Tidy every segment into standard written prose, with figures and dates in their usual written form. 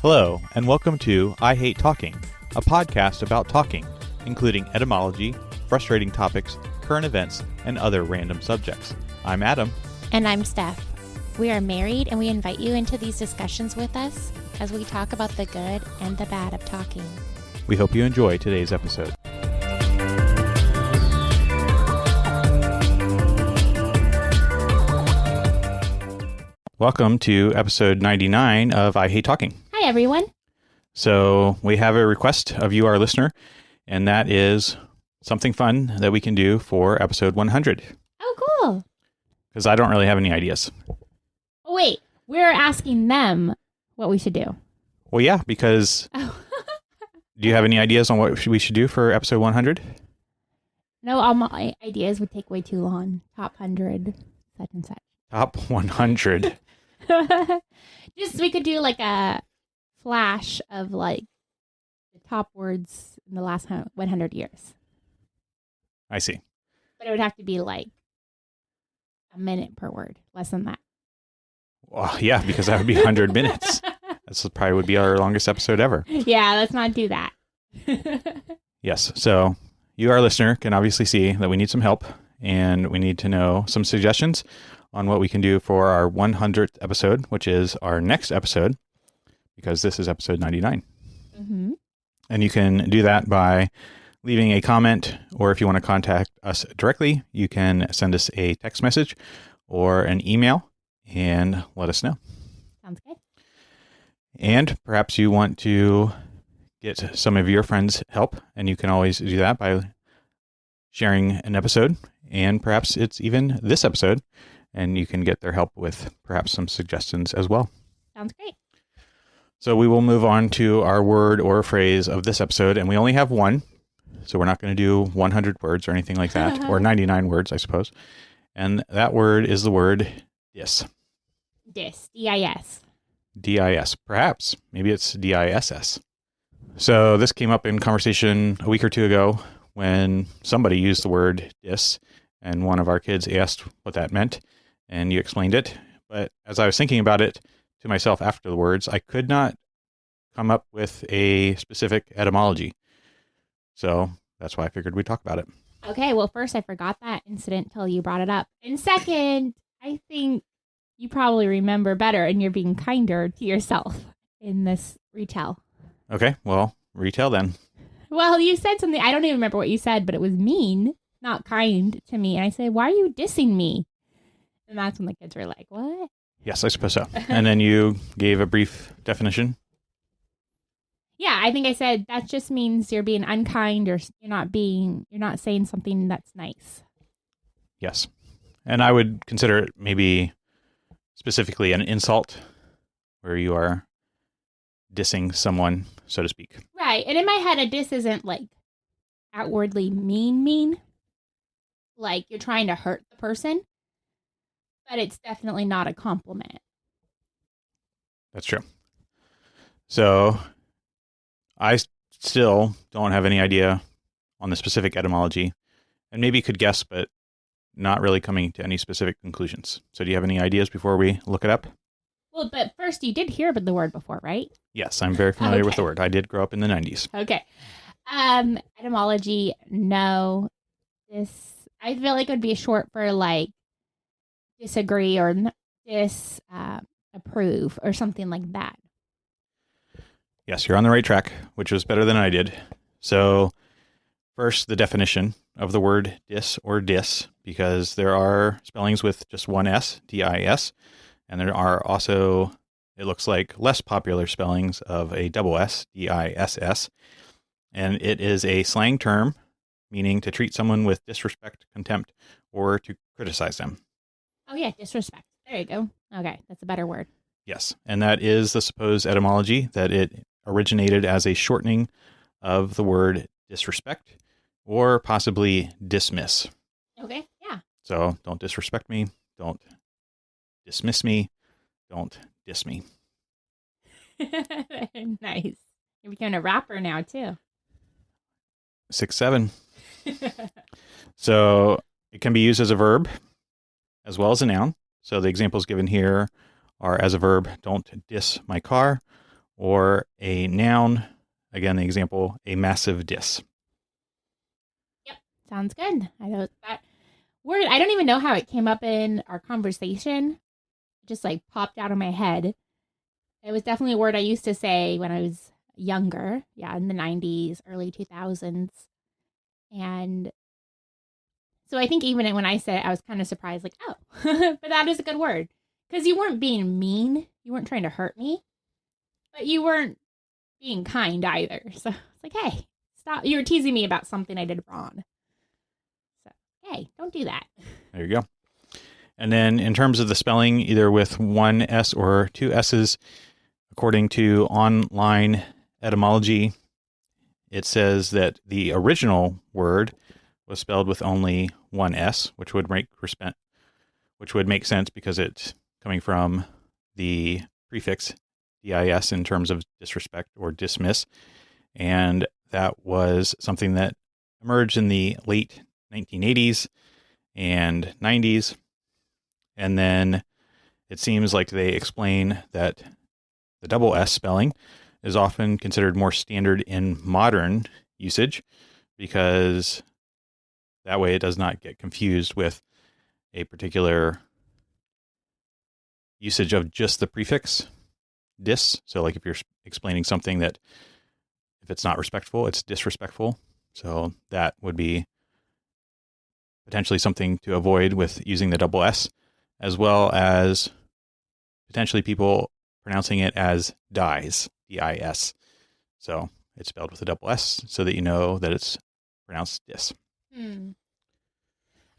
Hello, and welcome to I Hate Talking, a podcast about talking, including etymology, frustrating topics, current events, and other random subjects. I'm Adam. And I'm Steph. We are married, and we invite you into these discussions with us as we talk about the good and the bad of talking. We hope you enjoy today's episode. Welcome to episode 99 of I Hate Talking. Hi, everyone. So we have a request of you, our listener, and that is something fun that we can do for episode 100. Oh, cool. Because I don't really have any ideas. Oh, wait. We're asking them what we should do. Well, yeah, because do you have any ideas on what we should do for episode 100? No, all my ideas would take way too long. Top 100, such and such. Top 100. Just, we could do like a flash of like the top words in the last 100 years. I see. But it would have to be like a minute per word, less than that. Well, yeah, because that would be 100 minutes. That's probably would be our longest episode ever. Yeah, let's not do that. Yes. So you, our listener, can obviously see that we need some help and we need to know some suggestions on what we can do for our 100th episode, which is our next episode, because this is episode 99. Mm-hmm. And you can do that by leaving a comment, or if you want to contact us directly, you can send us a text message or an email and let us know. Sounds good. And perhaps you want to get some of your friends' help, and you can always do that by sharing an episode, and perhaps it's even this episode, and you can get their help with perhaps some suggestions as well. Sounds great. So we will move on to our word or phrase of this episode, and we only have one, so we're not going to do 100 words or anything like that, or 99 words, I suppose. And that word is the word dis. Dis, D-I-S. D-I-S. Perhaps. Maybe it's D-I-S-S. So this came up in conversation a week or two ago when somebody used the word dis, and one of our kids asked what that meant, and you explained it. But as I was thinking about it to myself after the words, I could not come up with a specific etymology. So that's why I figured we'd talk about it. Okay, well, first, I forgot that incident till you brought it up. And second, I think you probably remember better and you're being kinder to yourself in this retell. Okay, well, retell then. Well, you said something, I don't even remember what you said, but it was mean, not kind to me. And I said, why are you dissing me? And that's when the kids were like, what? Yes, I suppose so. And then you gave a brief definition. Yeah, I think I said that just means you're being unkind or you're not saying something that's nice. Yes. And I would consider it maybe specifically an insult where you are dissing someone, so to speak. Right. And in my head, a diss isn't like outwardly mean. Like you're trying to hurt the person. But it's definitely not a compliment. That's true. So I still don't have any idea on the specific etymology, and maybe could guess, but not really coming to any specific conclusions. So do you have any ideas before we look it up? Well, but first you did hear about the word before, right? Yes, I'm very familiar with the word. I did grow up in the 90s. Okay. Etymology, no. I feel like it would be short for like disagree or disapprove or something like that. Yes, you're on the right track, which was better than I did. So first, the definition of the word dis or dis, because there are spellings with just one S, D-I-S, and there are also, it looks like, less popular spellings of a double S, D-I-S-S, and it is a slang term meaning to treat someone with disrespect, contempt, or to criticize them. Oh, yeah, disrespect. There you go. Okay, that's a better word. Yes, and that is the supposed etymology, that it originated as a shortening of the word disrespect or possibly dismiss. Okay, yeah. So don't disrespect me, don't dismiss me, don't diss me. Nice. You're becoming a rapper now, too. 6-7. So it can be used as a verb as well as a noun. So the examples given here are as a verb, don't diss my car, or a noun. Again, the example, a massive diss. Yep, sounds good. I know that word. I don't even know how it came up in our conversation. It just like popped out of my head. It was definitely a word I used to say when I was younger. Yeah, in the 90s, early 2000s. And so I think even when I said it, I was kind of surprised, like, oh, but that is a good word. Because you weren't being mean. You weren't trying to hurt me. But you weren't being kind either. So it's like, hey, stop. You were teasing me about something I did wrong. So, hey, don't do that. There you go. And then in terms of the spelling, either with one S or two S's, according to online etymology, it says that the original word was spelled with only one S, which would make sense because it's coming from the prefix dis in terms of disrespect or dismiss. And that was something that emerged in the late 1980s and 90s. And then it seems like they explain that the double S spelling is often considered more standard in modern usage because that way it does not get confused with a particular usage of just the prefix dis. So like if you're explaining something that if it's not respectful, it's disrespectful. So that would be potentially something to avoid with using the double S, as well as potentially people pronouncing it as dies, D-I-S. So it's spelled with a double S so that you know that it's pronounced dis.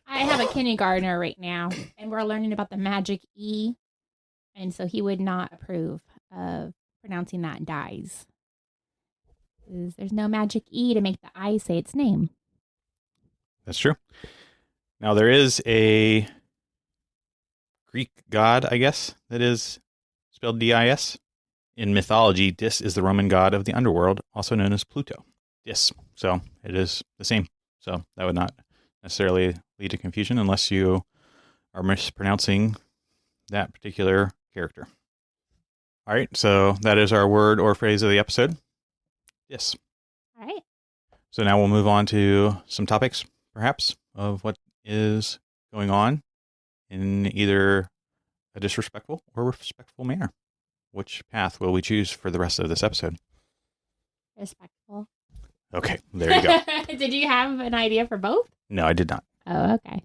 I have a kindergartner right now, and we're learning about the magic E. And so he would not approve of pronouncing that dies. There's no magic E to make the I say its name. That's true. Now there is a Greek god, I guess, that is spelled D-I-S. In mythology, Dis is the Roman god of the underworld, also known as Pluto. Dis. So it is the same. So that would not necessarily lead to confusion unless you are mispronouncing that particular character. All right, so that is our word or phrase of the episode. Dis. All right. So now we'll move on to some topics, perhaps, of what is going on in either a disrespectful or respectful manner. Which path will we choose for the rest of this episode? Respectful. Okay, there you go. Did you have an idea for both? No, I did not. Oh, okay.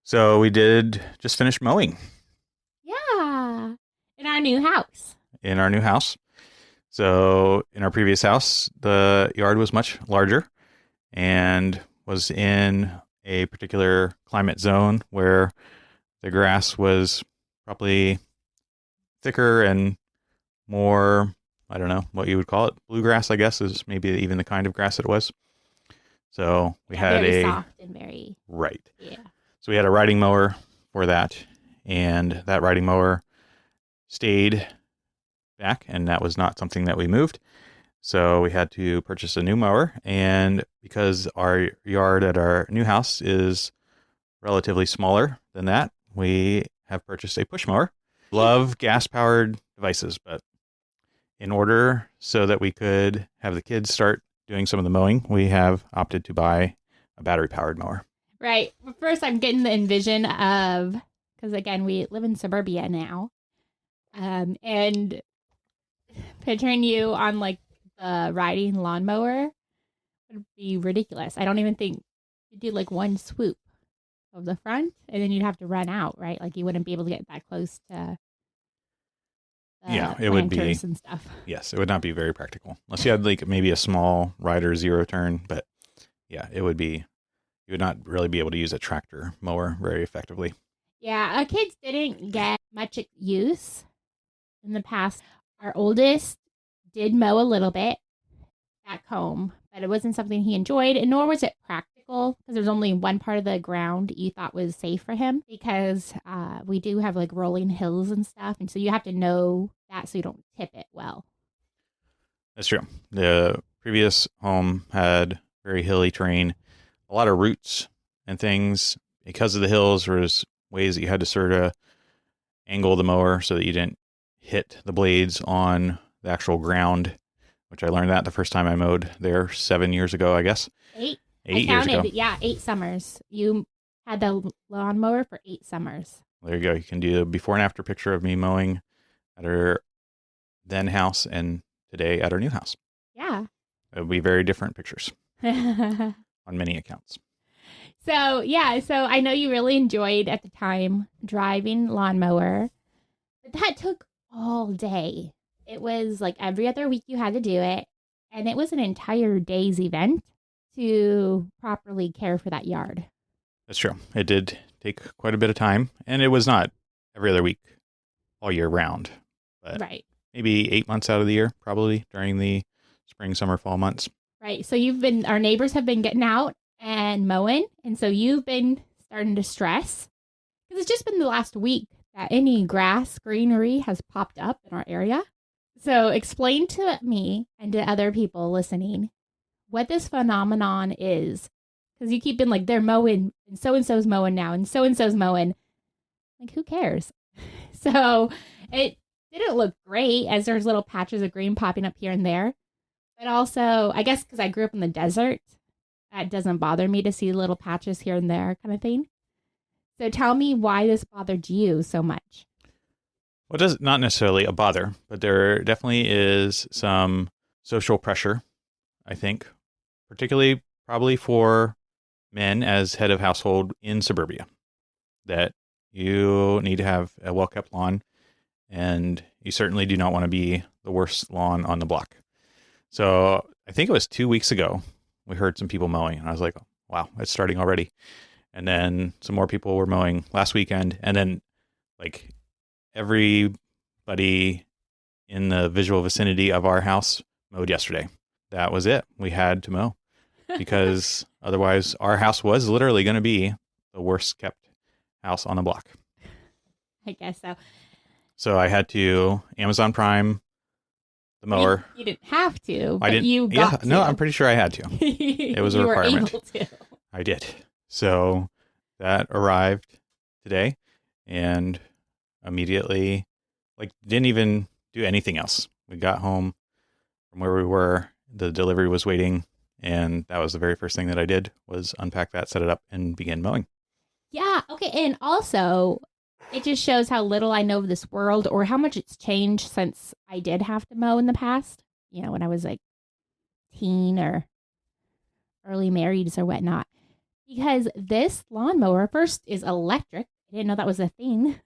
So we did just finish mowing. Yeah. In our new house. In our new house. So in our previous house, the yard was much larger and was in a particular climate zone where the grass was probably thicker and more, I don't know what you would call it. Bluegrass, I guess, is maybe even the kind of grass it was. So we had very soft and very right. Yeah. So we had a riding mower for that, and that riding mower stayed back, and that was not something that we moved. So we had to purchase a new mower, and because our yard at our new house is relatively smaller than that, we have purchased a push mower. Love gas-powered devices, but in order so that we could have the kids start doing some of the mowing, we have opted to buy a battery-powered mower. Right. First, I'm getting the envision of, because again, we live in suburbia now, and picturing you on like the riding lawnmower would be ridiculous. I don't even think you'd do like one swoop of the front, and then you'd have to run out, right? Like you wouldn't be able to get that close to it would be and stuff. Yes, it would not be very practical unless you had like maybe a small rider zero turn. But yeah, it would be. You would not really be able to use a tractor mower very effectively. Yeah, our kids didn't get much use in the past. Our oldest did mow a little bit back home, but it wasn't something he enjoyed, and nor was it practical because there's only one part of the ground you thought was safe for him because we do have like rolling hills and stuff, and so you have to know that so you don't tip it well. That's true. The previous home had very hilly terrain, a lot of roots and things. Because of the hills, there was ways that you had to sort of angle the mower so that you didn't hit the blades on the actual ground, which I learned that the first time I mowed there 7 years ago, I guess. 8? 8 years ago. Yeah, 8 summers. You had the lawnmower for 8 summers. There you go. You can do a before and after picture of me mowing at our then house and today at our new house. Yeah. It would be very different pictures on many accounts. So I know you really enjoyed at the time driving lawnmower, but that took all day. It was like every other week you had to do it, and it was an entire day's event to properly care for that yard. That's true. It did take quite a bit of time, and it was not every other week all year round, but right. Maybe 8 months out of the year, probably during the spring, summer, fall months. Right. So our neighbors have been getting out and mowing, and so you've been starting to stress because it's just been the last week that any grass greenery has popped up in our area. So explain to me and to other people listening what this phenomenon is, because you keep being like, they're mowing and so-and-so's mowing now and so-and-so's mowing. Like, who cares? So it didn't look great as there's little patches of green popping up here and there. But also, I guess because I grew up in the desert, that doesn't bother me to see little patches here and there kind of thing. So tell me why this bothered you so much. Well, it does not necessarily a bother, but there definitely is some social pressure, I think, particularly probably for men as head of household in suburbia, that you need to have a well-kept lawn, and you certainly do not want to be the worst lawn on the block. So I think it was 2 weeks ago, we heard some people mowing, and I was like, oh, wow, it's starting already. And then some more people were mowing last weekend, and then like everybody in the visual vicinity of our house mowed yesterday. That was it. We had to mow because otherwise our house was literally going to be the worst kept house on the block. I guess so. So I had to Amazon Prime the mower. You didn't have to, but I didn't. You got to. No, I'm pretty sure I had to. It was a requirement. You were able to. I did. So that arrived today, and immediately, didn't even do anything else. We got home from where we were. The delivery was waiting, and that was the very first thing that I did was unpack that, set it up, and begin mowing. Yeah. Okay. And also, it just shows how little I know of this world or how much it's changed since I did have to mow in the past. You know, when I was like teen or early marrieds or whatnot. Because this lawnmower, first, is electric. I didn't know that was a thing.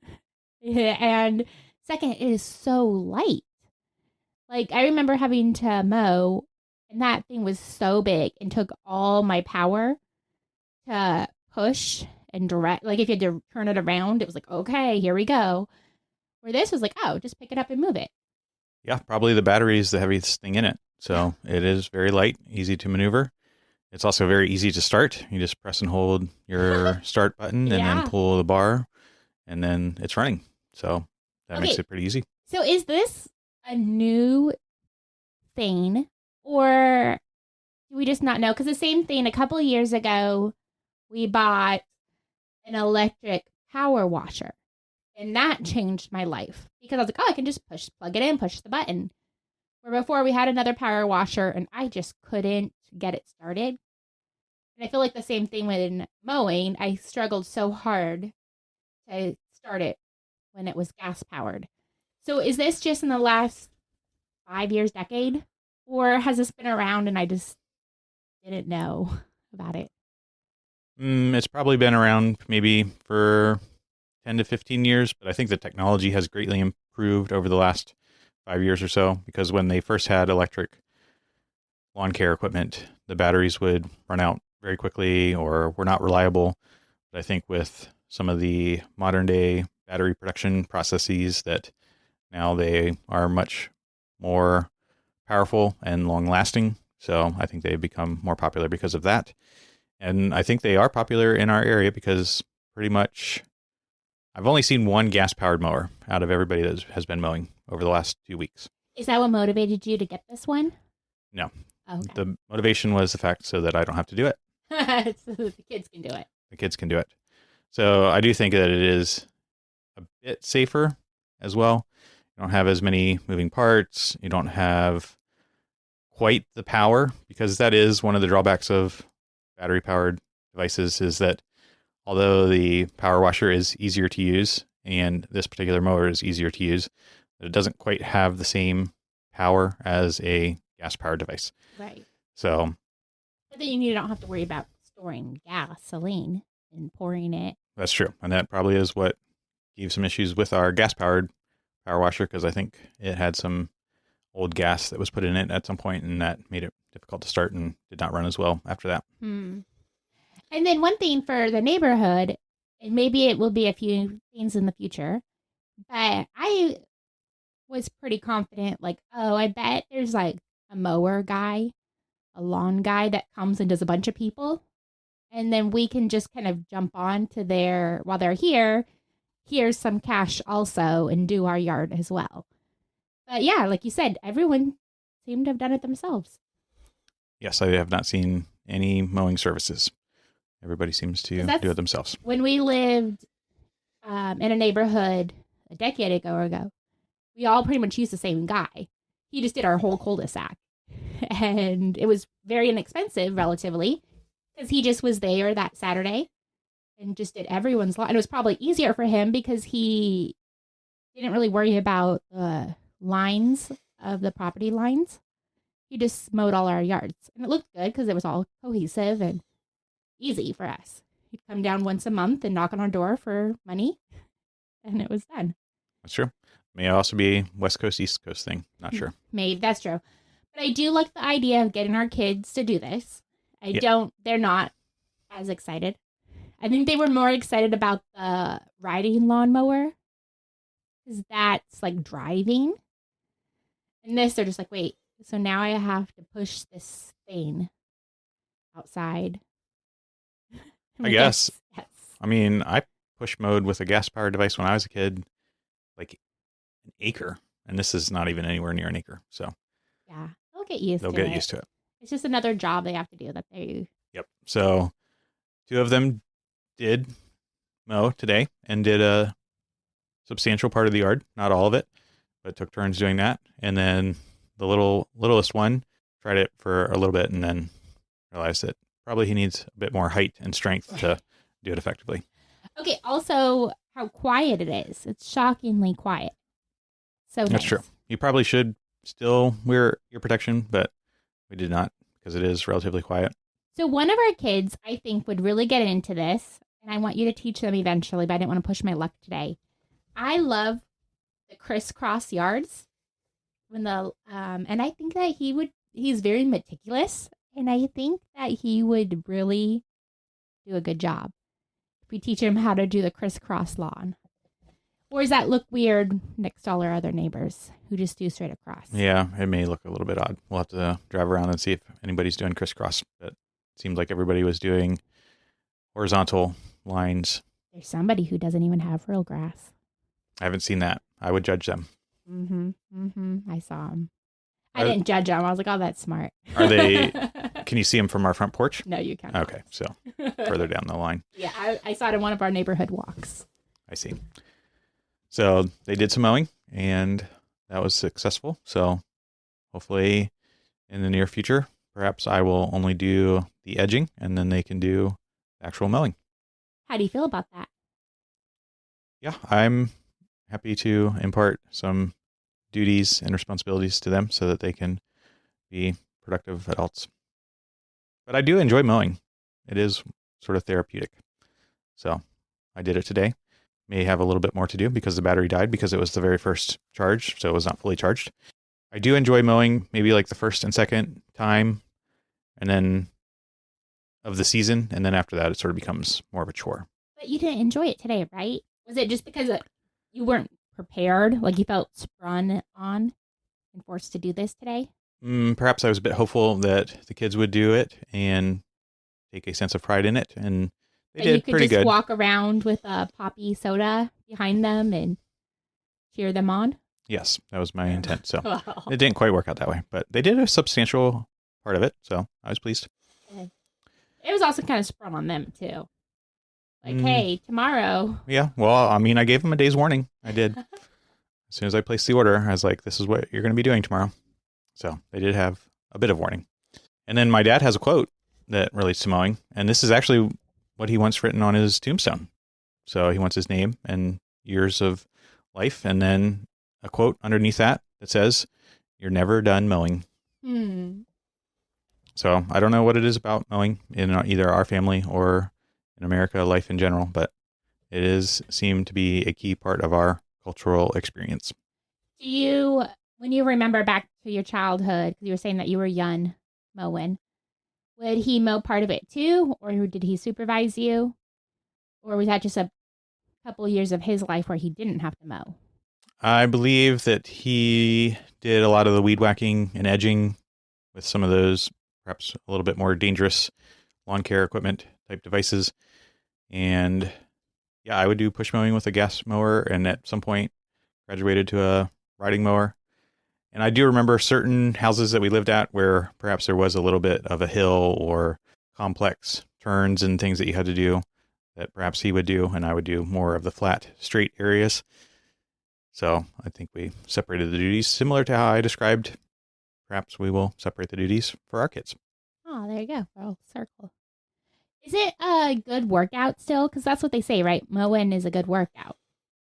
And second, it is so light. Like, I remember having to mow, and that thing was so big and took all my power to push and direct. Like, if you had to turn it around, it was like, okay, here we go. Where this was like, oh, just pick it up and move it. Yeah, probably the battery is the heaviest thing in it. So it is very light, easy to maneuver. It's also very easy to start. You just press and hold your start button and then pull the bar, and then it's running. So that makes it pretty easy. So is this a new thing, or do we just not know? Because the same thing, a couple of years ago, we bought an electric power washer, and that changed my life because I was like, oh, I can just plug it in, push the button. Where before we had another power washer, and I just couldn't get it started. And I feel like the same thing with mowing. I struggled so hard to start it when it was gas powered. So is this just in the last 5 years, decade? Or has this been around and I just didn't know about it? It's probably been around maybe for 10 to 15 years, but I think the technology has greatly improved over the last 5 years or so, because when they first had electric lawn care equipment, the batteries would run out very quickly or were not reliable. But I think with some of the modern day battery production processes, that now they are much more powerful and long lasting. So I think they've become more popular because of that. And I think they are popular in our area because pretty much I've only seen one gas powered mower out of everybody that has been mowing over the last 2 weeks. Is that what motivated you to get this one? No. Okay. The motivation was the fact so that I don't have to do it. So the kids can do it. The kids can do it. So I do think that it is a bit safer as well. You don't have as many moving parts. You don't have quite the power, because that is one of the drawbacks of battery-powered devices, is that although the power washer is easier to use and this particular mower is easier to use, it doesn't quite have the same power as a gas-powered device. Right. So, but then you don't have to worry about storing gasoline and pouring it. that's true. And that probably is what gave some issues with our gas-powered power washer, because I think it had some old gas that was put in it at some point, and that made it difficult to start and did not run as well after that. And then one thing for the neighborhood, and maybe it will be a few things in the future, but I was pretty confident, like, oh, I bet there's like a mower guy, a lawn guy that comes and does a bunch of people. And then we can just kind of jump on to their, while they're here, here's some cash also, and do our yard as well. But yeah, like you said, everyone seemed to have done it themselves. Yes, I have not seen any mowing services. Everybody seems to do it themselves. When we lived in a neighborhood a decade ago, we all pretty much used the same guy. He just did our whole cul-de-sac. And it was very inexpensive, relatively, because he just was there that Saturday and just did everyone's lawn. And it was probably easier for him because he didn't really worry about the lines of the property lines. He just mowed all our yards. And it looked good because it was all cohesive and easy for us. He'd come down once a month and knock on our door for money, and it was done. That's true. May also be West Coast, East Coast thing. Not sure. Maybe, that's true. But I do like the idea of getting our kids to do this. They're not as excited. I think they were more excited about the riding lawnmower, because that's like driving. And this, they're just like, wait, so now I have to push this thing outside. I guess. Yes. I mean, I push mowed with a gas-powered device when I was a kid, like an acre. And this is not even anywhere near an acre. So yeah, they'll get used to it. It's just another job they have to do that they... Yep. So 2 of them did mow today and did a substantial part of the yard. Not all of it, but took turns doing that. And then the littlest one tried it for a little bit and then realized that probably he needs a bit more height and strength to do it effectively. Okay. Also, how quiet it is. It's shockingly quiet. So that's true. You probably should still wear ear protection, but we did not because it is relatively quiet. So one of our kids, I think, would really get into this, and I want you to teach them eventually, but I didn't want to push my luck today. I love the crisscross yards. And I think that he's very meticulous, and I think that he would really do a good job if we teach him how to do the crisscross lawn. Or does that look weird next to all our other neighbors who just do straight across? Yeah, it may look a little bit odd. We'll have to drive around and see if anybody's doing crisscross. But it seemed like everybody was doing horizontal lines. There's somebody who doesn't even have real grass. I haven't seen that. I would judge them. I saw them. I didn't judge them. I was like, oh, that's smart. Are they? Can you see them from our front porch? No, you can't. Okay, so further down the line. Yeah, I saw it in one of our neighborhood walks. I see. So they did some mowing, and that was successful. So hopefully in the near future, perhaps I will only do the edging, and then they can do actual mowing. How do you feel about that? Yeah, I'm happy to impart some duties and responsibilities to them so that they can be productive adults. But I do enjoy mowing. It is sort of therapeutic. So I did it today. May have a little bit more to do because the battery died because it was the very first charge, so it was not fully charged. I do enjoy mowing maybe like the first and second time and then of the season, and then after that it sort of becomes more of a chore. But you didn't enjoy it today, right? Was it just because you weren't prepared, like you felt sprung on and forced to do this today? Perhaps I was a bit hopeful that the kids would do it and take a sense of pride in it, and they did pretty good. You could just walk around with a poppy soda behind them and cheer them on? Yes, that was my intent. So It didn't quite work out that way, but they did a substantial part of it, so I was pleased. It was also kind of sprung on them, too. Like, hey, tomorrow. Yeah, well, I mean, I gave them a day's warning. I did. as soon as I placed the order, I was like, this is what you're going to be doing tomorrow. So they did have a bit of warning. And then my dad has a quote that relates to mowing. And this is actually what he wants written on his tombstone. So he wants his name and years of life. And then a quote underneath that says, "You're never done mowing." So I don't know what it is about mowing in either our family or in America, life in general, but it is seemed to be a key part of our cultural experience. Do you, when you remember back to your childhood, because you were saying that you were young mowing, would he mow part of it too, or did he supervise you, or was that just a couple of years of his life where he didn't have to mow? I believe that he did a lot of the weed whacking and edging with some of those perhaps a little bit more dangerous lawn care equipment type devices. And yeah, I would do push mowing with a gas mower, and at some point graduated to a riding mower. And I do remember certain houses that we lived at where perhaps there was a little bit of a hill or complex turns and things that you had to do that perhaps he would do, and I would do more of the flat, straight areas. So I think we separated the duties similar to how I described. Perhaps we will separate the duties for our kids. Oh, there you go. Full circle. Is it a good workout still? Because that's what they say, right? Mowing is a good workout.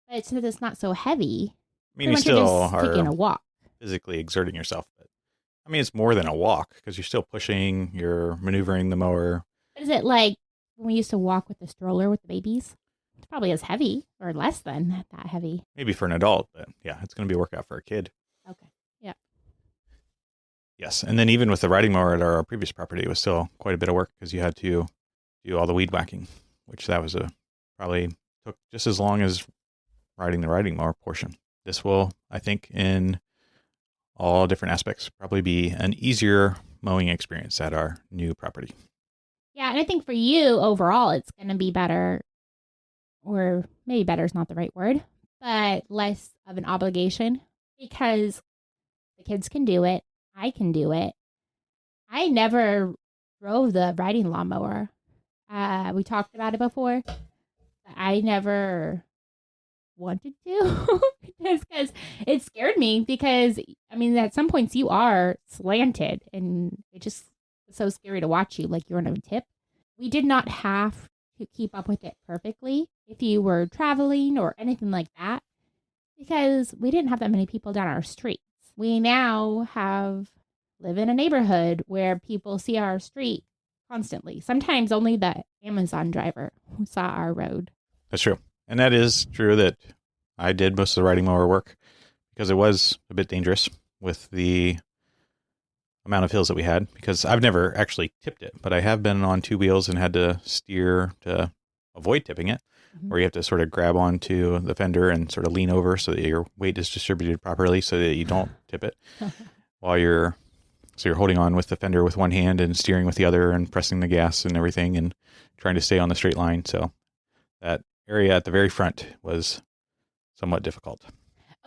But since it's not so heavy, I mean, you still are taking a walk, physically exerting yourself. But I mean, it's more than a walk because you're still pushing, you're maneuvering the mower. Is it like when we used to walk with the stroller with the babies? It's probably as heavy or less than that heavy. Maybe for an adult, but yeah, it's going to be a workout for a kid. Okay. Yeah. Yes. And then even with the riding mower at our previous property, it was still quite a bit of work because you had to do all the weed whacking, which that was probably took just as long as riding the riding mower portion. This will, I think, in all different aspects, probably be an easier mowing experience at our new property. Yeah, and I think for you overall, it's going to be better, or maybe better is not the right word, but less of an obligation because the kids can do it. I can do it. I never drove the riding lawnmower. We talked about it before. But I never wanted to because it scared me because, I mean, at some points you are slanted and it just was so scary to watch you like you're on a tip. We did not have to keep up with it perfectly if you were traveling or anything like that because we didn't have that many people down our streets. We now live in a neighborhood where people see our street constantly. Sometimes only the Amazon driver who saw our road. That's true. And that is true that I did most of the riding mower work because it was a bit dangerous with the amount of hills that we had because I've never actually tipped it, but I have been on two wheels and had to steer to avoid tipping it, where you have to sort of grab onto the fender and sort of lean over so that your weight is distributed properly so that you don't tip it while you're holding on with the fender with one hand and steering with the other and pressing the gas and everything and trying to stay on the straight line. So that area at the very front was somewhat difficult.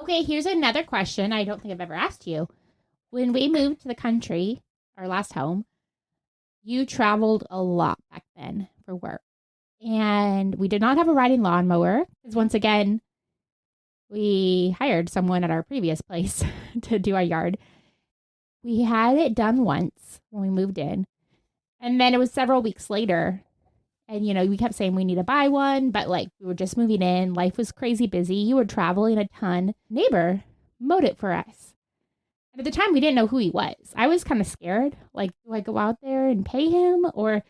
Okay, here's another question I don't think I've ever asked you. When we moved to the country, our last home, you traveled a lot back then for work. And we did not have a riding lawnmower because once again, we hired someone at our previous place to do our yard. We had it done once when we moved in. And then it was several weeks later. And, you know, we kept saying we need to buy one. But, like, we were just moving in. Life was crazy busy. You were traveling a ton. Neighbor mowed it for us. And at the time, we didn't know who he was. I was kind of scared. Like, do I go out there and pay him? Or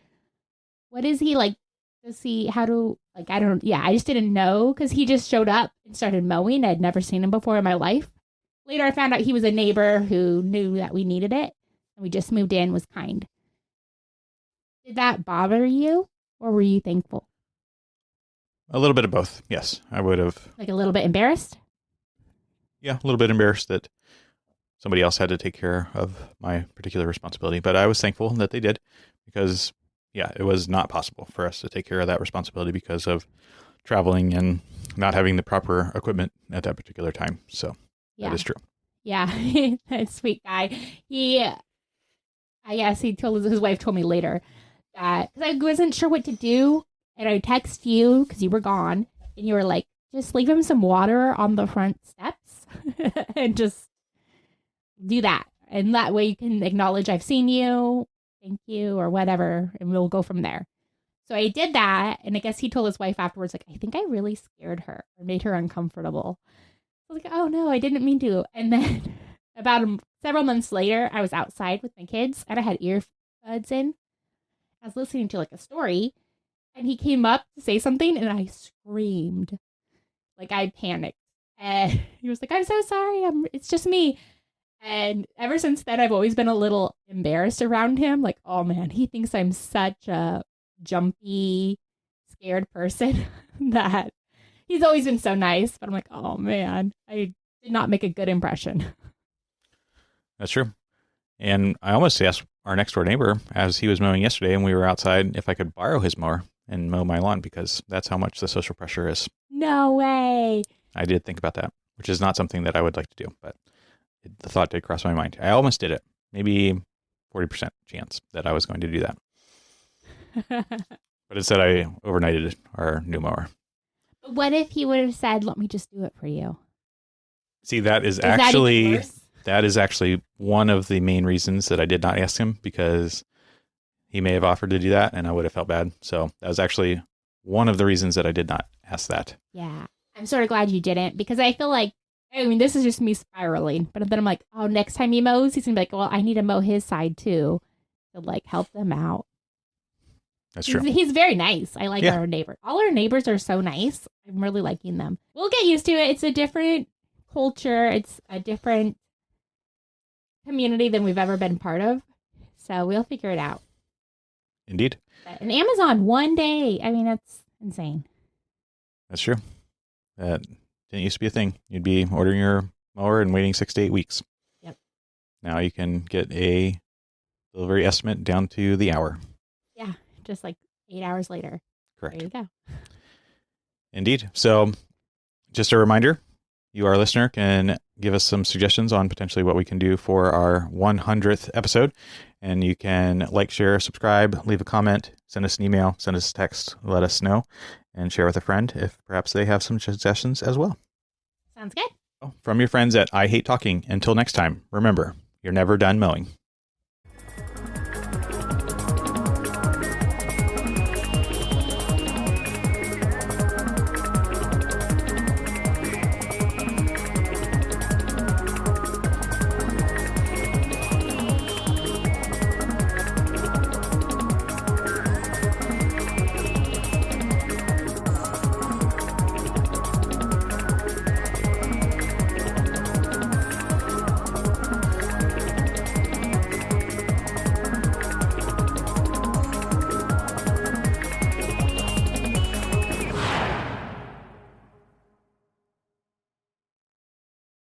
what is he like? Does he, how do, like, I don't, yeah, I just didn't know because he just showed up and started mowing. I'd never seen him before in my life. Later, I found out he was a neighbor who knew that we needed it. And we just moved in, was kind. Did that bother you or were you thankful? A little bit of both. Yes, I would have. Like a little bit embarrassed? Yeah, a little bit embarrassed that somebody else had to take care of my particular responsibility. But I was thankful that they did because, yeah, it was not possible for us to take care of that responsibility because of traveling and not having the proper equipment at that particular time. So that is true. Yeah, that sweet guy. I guess he told his wife told me later that because I wasn't sure what to do, and I texted you because you were gone, and you were like, just leave him some water on the front steps. and just do that. And that way you can acknowledge I've seen you, thank you, or whatever, and we'll go from there. So I did that, and I guess he told his wife afterwards, like, I think I really scared her or made her uncomfortable. I was like, oh no, I didn't mean to. And then several months later, I was outside with my kids, and I had earbuds in. I was listening to like a story, and he came up to say something, and I screamed. Like, I panicked. And he was like, I'm so sorry. It's just me. And ever since then, I've always been a little embarrassed around him. Like, oh man, he thinks I'm such a jumpy, scared person that he's always been so nice. But I'm like, oh man, I did not make a good impression. That's true. And I almost asked our next door neighbor as he was mowing yesterday and we were outside if I could borrow his mower and mow my lawn because that's how much the social pressure is. No way. I did think about that, which is not something that I would like to do, but the thought did cross my mind. I almost did it. Maybe 40% chance that I was going to do that. But instead I overnighted our new mower. What if he would have said, let me just do it for you? See, that is actually one of the main reasons that I did not ask him, because he may have offered to do that and I would have felt bad. So that was actually one of the reasons that I did not ask that. Yeah. I'm sort of glad you didn't, because I feel like, I mean, this is just me spiraling, but then I'm like, oh, next time he mows, he's going to be like, well, I need to mow his side too to like help them out. That's true. He's very nice. I like our neighbor. All our neighbors are so nice. I'm really liking them. We'll get used to it. It's a different culture. It's a different community than we've ever been part of. So we'll figure it out. Indeed. And Amazon one day. I mean, that's insane. That's true. That didn't used to be a thing. You'd be ordering your mower and waiting 6 to 8 weeks. Yep. Now you can get a delivery estimate down to the hour. Yeah. Just like 8 hours later. Correct. There you go. Indeed. So just a reminder, you, our listener, can give us some suggestions on potentially what we can do for our 100th episode. And you can like, share, subscribe, leave a comment, send us an email, send us a text, let us know, and share with a friend if perhaps they have some suggestions as well. Sounds good. From your friends at I Hate Talking. Until next time, remember, you're never done mowing.